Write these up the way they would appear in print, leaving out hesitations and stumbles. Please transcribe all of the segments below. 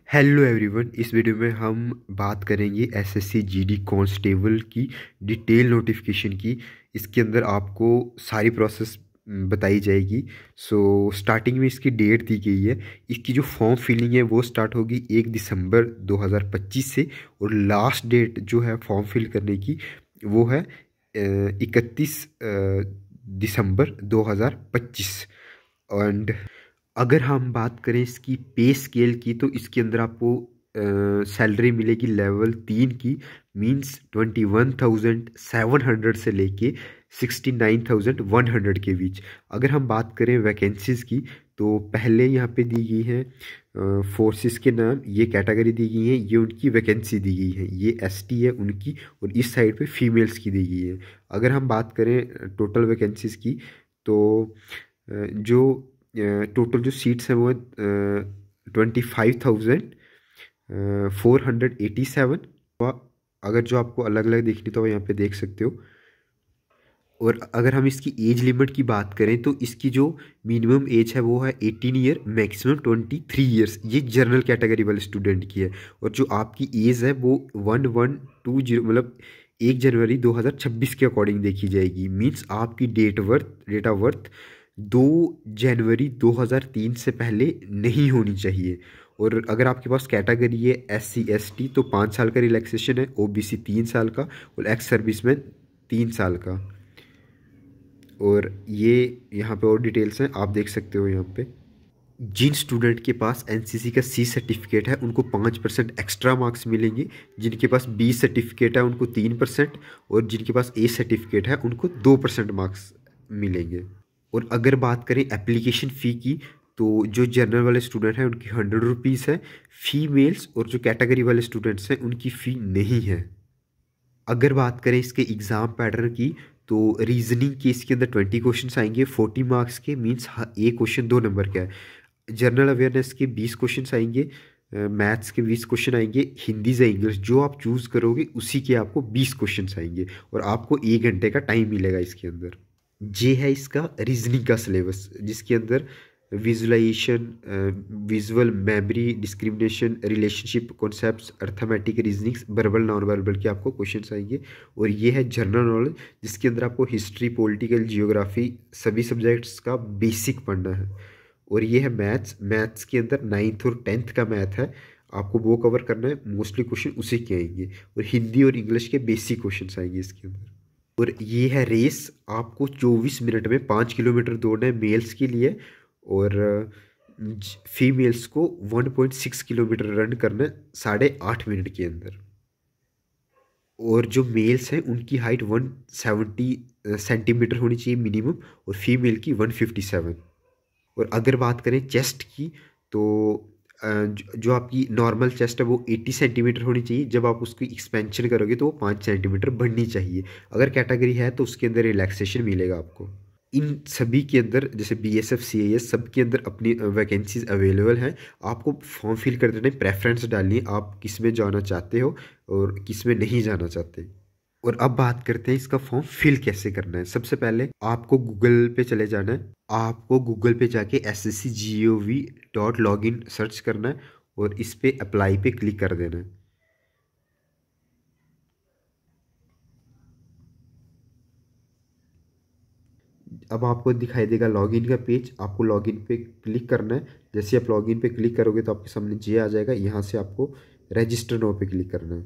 Hello everyone. इस video में हम बात करेंगे एसएससी जीडी कांस्टेबल की डिटेल नोटिफिकेशन की। इसके अंदर आपको सारी प्रोसेस बताई जाएगी। स्टार्टिंग में इसकी डेट दी गई है। इसकी जो फॉर्म फिलिंग है वो स्टार्ट होगी 1 दिसंबर 2025 से, और लास्ट डेट जो है फॉर्म फिल करने की वो है 31 दिसंबर 2025। एंड अगर हम बात करें इसकी पे स्केल की, तो इसके अंदर आपको सैलरी मिलेगी लेवल 3 की, मींस 21,700 से लेके 69,100 के बीच। अगर हम बात करें वैकेंसीज़ की, तो पहले यहाँ पे दी गई है फोर्सेस के नाम, ये कैटेगरी दी गई है, ये उनकी वैकेंसी दी गई है, ये एसटी है उनकी, और इस साइड पे फीमेल्स की दी गई है। अगर हम बात करें टोटल वैकेंसीज़ की, तो जो टोटल जो सीट्स हैं वो 25,487। अगर जो आपको अलग अलग देखनी तो यहाँ पे देख सकते हो। और अगर हम इसकी एज लिमिट की बात करें, तो इसकी जो मिनिमम एज है वो है 18 ईयर, मैक्सिमम 23 ईयर्स। ये जनरल कैटेगरी वाले स्टूडेंट की है। और जो आपकी एज है वो 1120 मतलब 1 जनवरी 2026 के अकॉर्डिंग देखी जाएगी। मीन्स आपकी डेट ऑफ बर्थ 2 जनवरी 2003 से पहले नहीं होनी चाहिए। और अगर आपके पास कैटेगरी है SC ST, तो 5 साल का रिलैक्सेशन है, OBC 3 साल का, और एक्स सर्विसमैन 3 साल का। और ये यहाँ पे और डिटेल्स हैं, आप देख सकते हो यहाँ पे। जिन स्टूडेंट के पास एनसीसी का C सर्टिफिकेट है उनको 5% एक्स्ट्रा मार्क्स मिलेंगे। जिनके पास B सर्टिफिकेट है उनको 3%, और जिनके पास A सर्टिफिकेट है उनको 2% मार्क्स मिलेंगे। और अगर बात करें एप्लीकेशन फ़ी की, तो जो जनरल वाले स्टूडेंट हैं उनकी 100 रुपीज़ है। फीमेल्स और जो कैटेगरी वाले स्टूडेंट्स हैं उनकी फ़ी नहीं है। अगर बात करें इसके एग्ज़ाम पैटर्न की, तो रीजनिंग के इसके अंदर 20 क्वेश्चन आएंगे 40 मार्क्स के, मीन्स एक क्वेश्चन 2 नंबर का है। जनरल अवेयरनेस के 20 क्वेश्चन आएंगे, मैथ्स के 20 क्वेश्चन आएंगे, हिंदी या इंग्लिश जो आप चूज़ करोगे उसी के आपको 20 क्वेश्चन आएंगे, और आपको 1 घंटे का टाइम मिलेगा इसके अंदर। ये है इसका रीजनिंग का सिलेबस, जिसके अंदर visualisation, visual memory, discrimination, relationship concepts, arithmetic, reasonings, verbal non verbal के आपको क्वेश्चंस आएंगे। और ये है जनरल नॉलेज, जिसके अंदर आपको हिस्ट्री, पॉलिटिकल, जियोग्राफी सभी सब्जेक्ट्स का बेसिक पढ़ना है। और ये है मैथ्स के अंदर 9th और 10th का मैथ है, आपको वो कवर करना है, मोस्टली क्वेश्चन उसी के आएंगे। और हिंदी और इंग्लिश के बेसिक क्वेश्चन आएंगे इसके अंदर। और ये है रेस, आपको 24 मिनट में 5 किलोमीटर दौड़ना है मेल्स के लिए, और फीमेल्स को 1.6 किलोमीटर रन करना है 8.5 मिनट के अंदर। और जो मेल्स हैं उनकी हाइट 170 सेंटीमीटर होनी चाहिए मिनिमम, और फीमेल की 157। और अगर बात करें चेस्ट की, तो जो आपकी नॉर्मल चेस्ट है वो 80 सेंटीमीटर होनी चाहिए। जब आप उसकी एक्सपेंशन करोगे तो वो 5 सेंटीमीटर बढ़नी चाहिए। अगर कैटेगरी है तो उसके अंदर रिलैक्सेशन मिलेगा आपको। इन सभी के अंदर जैसे BSF CIS सब के अंदर अपनी वैकेंसीज अवेलेबल हैं। आपको फॉर्म फिल कर देना है, प्रेफरेंस डालनी है, आप किस में जाना चाहते हो और किस में नहीं जाना चाहते। और अब बात करते हैं इसका फॉर्म फिल कैसे करना है। सबसे पहले आपको गूगल पे चले जाना है। आपको गूगल पे जाके sscgov.login सर्च करना है, और इस पे अप्लाई पे क्लिक कर देना है। अब आपको दिखाई देगा लॉगिन का पेज, आपको लॉगिन पे क्लिक करना है। जैसे आप लॉगिन पे क्लिक करोगे तो आपके सामने ये आ जाएगा। यहाँ से आपको रजिस्टर नाउ पे क्लिक करना है।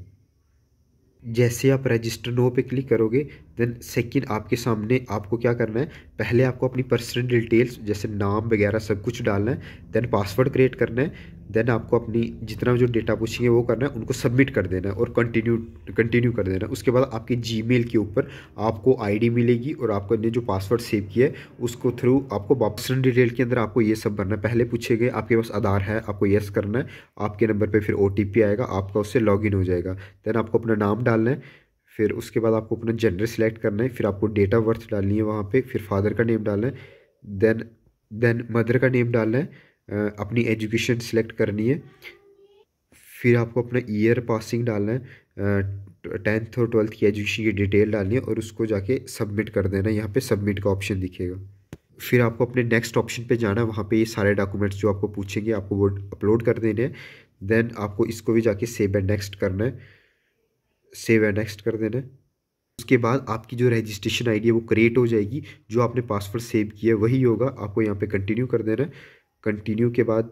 जैसे आप रजिस्टर नो पे क्लिक करोगे, देन सेकंड आपके सामने आपको क्या करना है, पहले आपको अपनी पर्सनल डिटेल्स जैसे नाम वगैरह सब कुछ डालना है। देन पासवर्ड क्रिएट करना है। देन आपको अपनी जितना जो डेटा पूछेंगे वो करना है, उनको सबमिट कर देना है, और कंटिन्यू कर देना है। उसके बाद आपके जीमेल के ऊपर आपको आईडी मिलेगी, और आपको ने जो पासवर्ड सेव किया है उसको थ्रू आपको पर्सनल डिटेल के अंदर आपको ये सब भरना है। पहले पूछे गए आपके पास आधार है, आपको येस करना है। आपके नंबर पर फिर OTP आएगा, आपका उससे लॉगिन हो जाएगा। देन आपको अपना नाम डालना है। फिर उसके बाद आपको अपना जेंडर सिलेक्ट करना है। फिर आपको डेट ऑफ बर्थ डालनी है वहाँ पे। फिर फादर का नेम डालना है। देन मदर का नेम डालना है। अपनी एजुकेशन सिलेक्ट करनी है। फिर आपको अपना ईयर पासिंग डालना है, 10th और 12th की एजुकेशन की डिटेल डालनी है, और उसको जाके सबमिट कर देना है। यहाँ पे सबमिट का ऑप्शन दिखेगा। फिर आपको अपने नेक्स्ट ऑप्शन पे जाना है। वहाँ पे ये सारे डॉक्यूमेंट्स जो आपको पूछेंगे आपको वो अपलोड कर देने हैं। देन आपको इसको भी जाके सेव एंड नेक्स्ट करना है, सेव एंड नेक्स्ट कर देना है। उसके बाद आपकी जो रजिस्ट्रेशन आईडी है वो क्रिएट हो जाएगी, जो आपने पासवर्ड सेव किया है वही होगा। आपको यहाँ पे कंटिन्यू कर देना है। कंटिन्यू के बाद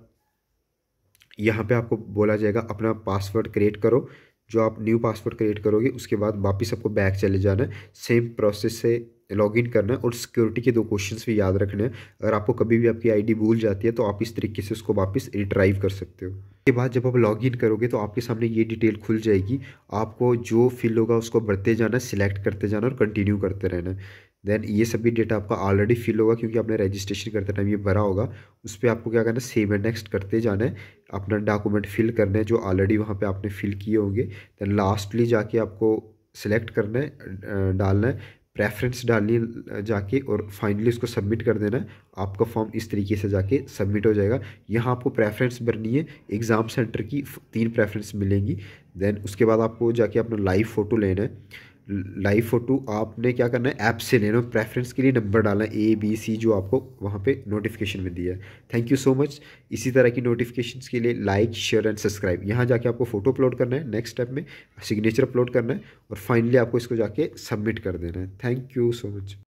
यहाँ पे आपको बोला जाएगा अपना पासवर्ड क्रिएट करो। जो आप न्यू पासवर्ड क्रिएट करोगे उसके बाद वापस आपको बैक चले जाना है, सेम प्रोसेस से लॉगिन करना है और सिक्योरिटी के 2 क्वेश्चंस भी याद रखने हैं। अगर आपको कभी भी आपकी आईडी भूल जाती है तो आप इस तरीके से उसको वापस रिट्राइव कर सकते हो। उसके बाद जब आप लॉगिन करोगे तो आपके सामने ये डिटेल खुल जाएगी। आपको जो फिल होगा उसको भरते जाना है, सिलेक्ट करते जाना और कंटिन्यू करते रहना है। देन ये सभी डेटा आपका ऑलरेडी फिल होगा क्योंकि आपने रजिस्ट्रेशन करते टाइम ये भरा होगा। उस पर आपको क्या करना है, सेव एंड नेक्स्ट करते जाना है, अपना डॉक्यूमेंट फिल करना है जो ऑलरेडी वहाँ पे आपने फिल किए होंगे। देन लास्टली जाके आपको सिलेक्ट करना है, डालना है, प्रेफरेंस डालनी है जाके, और फाइनली उसको सबमिट कर देना है। आपका फॉर्म इस तरीके से जाके सबमिट हो जाएगा। यहाँ आपको प्रेफरेंस भरनी है, एग्ज़ाम सेंटर की 3 प्रेफरेंस मिलेंगी। देन उसके बाद आपको जाके अपना लाइव फ़ोटो लेना है। लाइव फ़ोटो आपने क्या करना है, ऐप से लेना, प्रेफरेंस के लिए नंबर डालना है ABC जो आपको वहाँ पे नोटिफिकेशन में दिया है। Thank you so much. इसी तरह की नोटिफिकेशंस के लिए लाइक, शेयर एंड सब्सक्राइब। यहाँ जाके आपको फ़ोटो अपलोड करना है, नेक्स्ट स्टेप में सिग्नेचर अपलोड करना है और फाइनली आपको इसको जाके सबमिट कर देना है। Thank you so much.